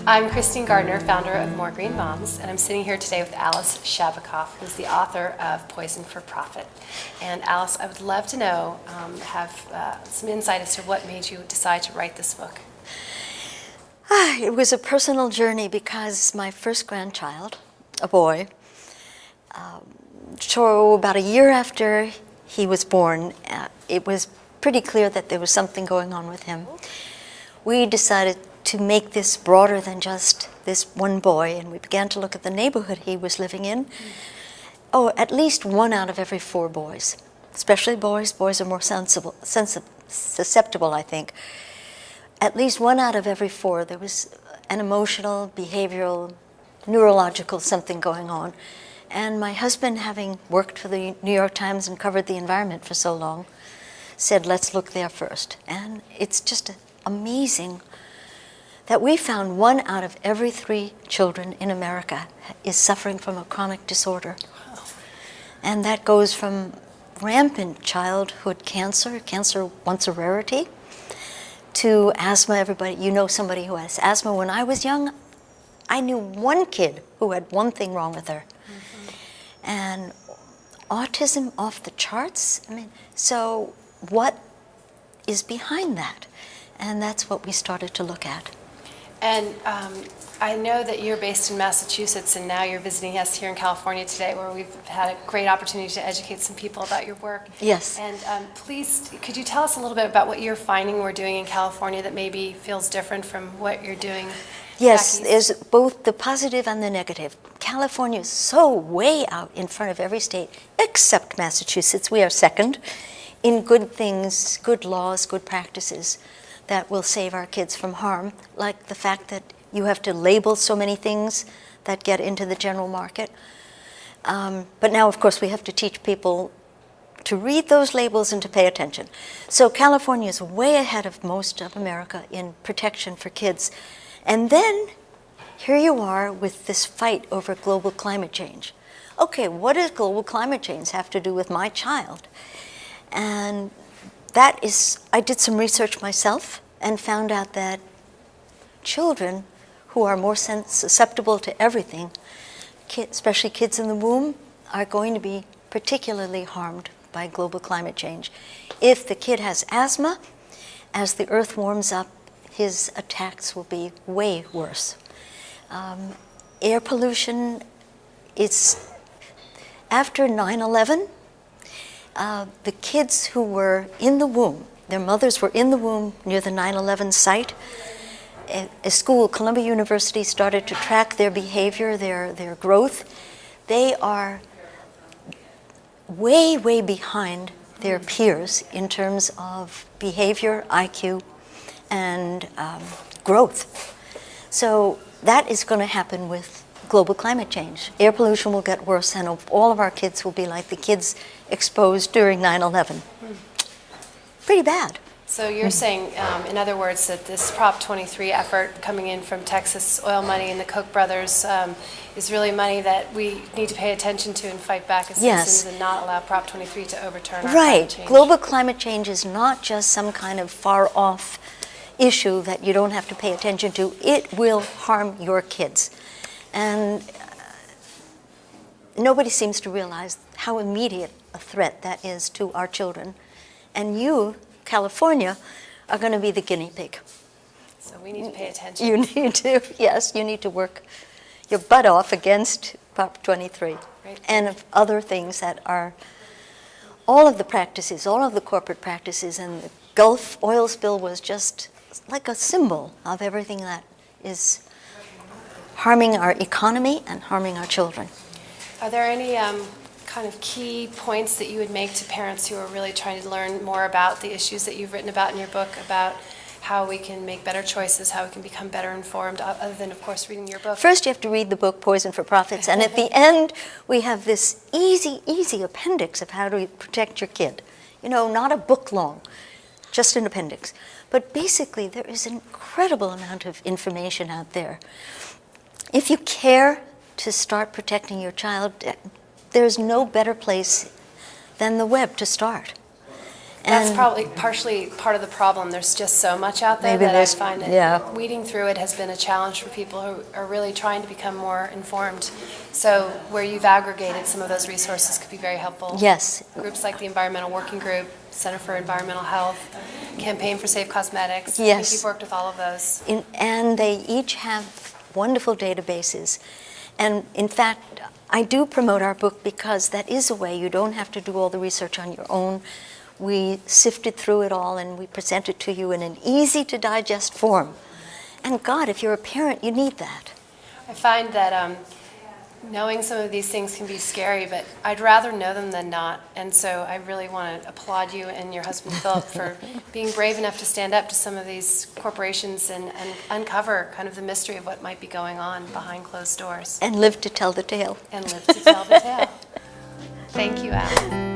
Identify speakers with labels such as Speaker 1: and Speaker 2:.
Speaker 1: I'm Christine Gardner, founder of More Green Moms, and I'm sitting here today with Alice Shabecoff, who's the author of Poison for Profit. And Alice, I would love to know, some insight as to what made you decide to write this book.
Speaker 2: It was a personal journey because my first grandchild, a boy, so about a year after he was born, it was pretty clear that there was something going on with him. We decided to make this broader than just this one boy, and we began to look at the neighborhood he was living in. Oh, at least 1 out of every 4 boys, especially boys. Boys are more susceptible, I think. At least 1 out of every 4, there was an emotional, behavioral, neurological something going on. And my husband, having worked for the New York Times and covered the environment for so long, said, let's look there first. And it's just amazing that we found 1 out of every 3 children in America is suffering from a chronic disorder. Wow. And that goes from rampant childhood cancer once a rarity, to asthma. Everybody, you know somebody who has asthma. When I was young, I knew 1 kid who had 1 thing wrong with her. Mm-hmm. And autism off the charts. I mean, so what is behind that? And that's what we started to look at.
Speaker 1: And I know that you're based in Massachusetts, and now you're visiting us here in California today, where we've had a great opportunity to educate some people about your work.
Speaker 2: Yes.
Speaker 1: And please, could you tell us a little bit about what you're finding we're doing in California that maybe feels different from what you're doing?
Speaker 2: Yes, there's both the positive and the negative. California is so way out in front of every state, except Massachusetts. We are second in good things, good laws, good practices that will save our kids from harm, like the fact that you have to label so many things that get into the general market. But now, of course, we have to teach people to read those labels and to pay attention. So California is way ahead of most of America in protection for kids. And then here you are with this fight over global climate change. Okay, what does global climate change have to do with my child? And that is, I did some research myself and found out that children who are more susceptible to everything, especially kids in the womb, are going to be particularly harmed by global climate change. If the kid has asthma, as the earth warms up, his attacks will be way worse. Air pollution is, after 9/11, the kids who were in the womb, their mothers were in the womb near the 9/11 site. A school, Columbia University, started to track their behavior, their growth. They are way, way behind their peers in terms of behavior, IQ, and growth. So that is going to happen with global climate change. Air pollution will get worse, and all of our kids will be like the kids exposed during 9/11. Pretty bad.
Speaker 1: So you're saying, in other words, that this Prop 23 effort coming in from Texas oil money and the Koch brothers is really money that we need to pay attention to and fight back as citizens and not allow Prop 23 to overturn our climate change.
Speaker 2: Global climate change is not just some kind of far-off issue that you don't have to pay attention to. It will harm your kids. And nobody seems to realize how immediate a threat that is to our children. And you, California, are going to be the guinea pig.
Speaker 1: So we need to pay attention.
Speaker 2: You need to, yes, you need to work your butt off against Prop 23 and other things that are, all of the practices, all of the corporate practices, and the Gulf oil spill was just like a symbol of everything that is harming our economy and harming our children.
Speaker 1: Are there any kind of key points that you would make to parents who are really trying to learn more about the issues that you've written about in your book, about how we can make better choices, how we can become better informed, other than, of course, reading your book?
Speaker 2: First, you have to read the book, Poison for Profits, and at the end, we have this easy appendix of how to protect your kid. You know, not a book long, just an appendix. But basically, there is an incredible amount of information out there. If you care to start protecting your child, there's no better place than the web to start.
Speaker 1: That's
Speaker 2: And
Speaker 1: probably partially part of the problem. There's just so much out there
Speaker 2: Maybe
Speaker 1: that I
Speaker 2: there's-
Speaker 1: find that
Speaker 2: yeah.
Speaker 1: weeding through it has been a challenge for people who are really trying to become more informed. So where you've aggregated some of those resources could be very helpful.
Speaker 2: yes,
Speaker 1: Groups like the Environmental Working Group, Center for Environmental Health, Campaign for Safe Cosmetics. I
Speaker 2: Yes.
Speaker 1: think you've worked with all of those.
Speaker 2: and they each have wonderful databases. And in fact, I do promote our book because that is a way you don't have to do all the research on your own. We sifted through it all and we present it to you in an easy to digest form. And God, if you're a parent, you need that.
Speaker 1: I find that knowing some of these things can be scary, but I'd rather know them than not. And so I really want to applaud you and your husband, Philip, for being brave enough to stand up to some of these corporations and uncover kind of the mystery of what might be going on behind closed doors.
Speaker 2: And live to tell the tale.
Speaker 1: And live to tell the tale. Thank you, Alice.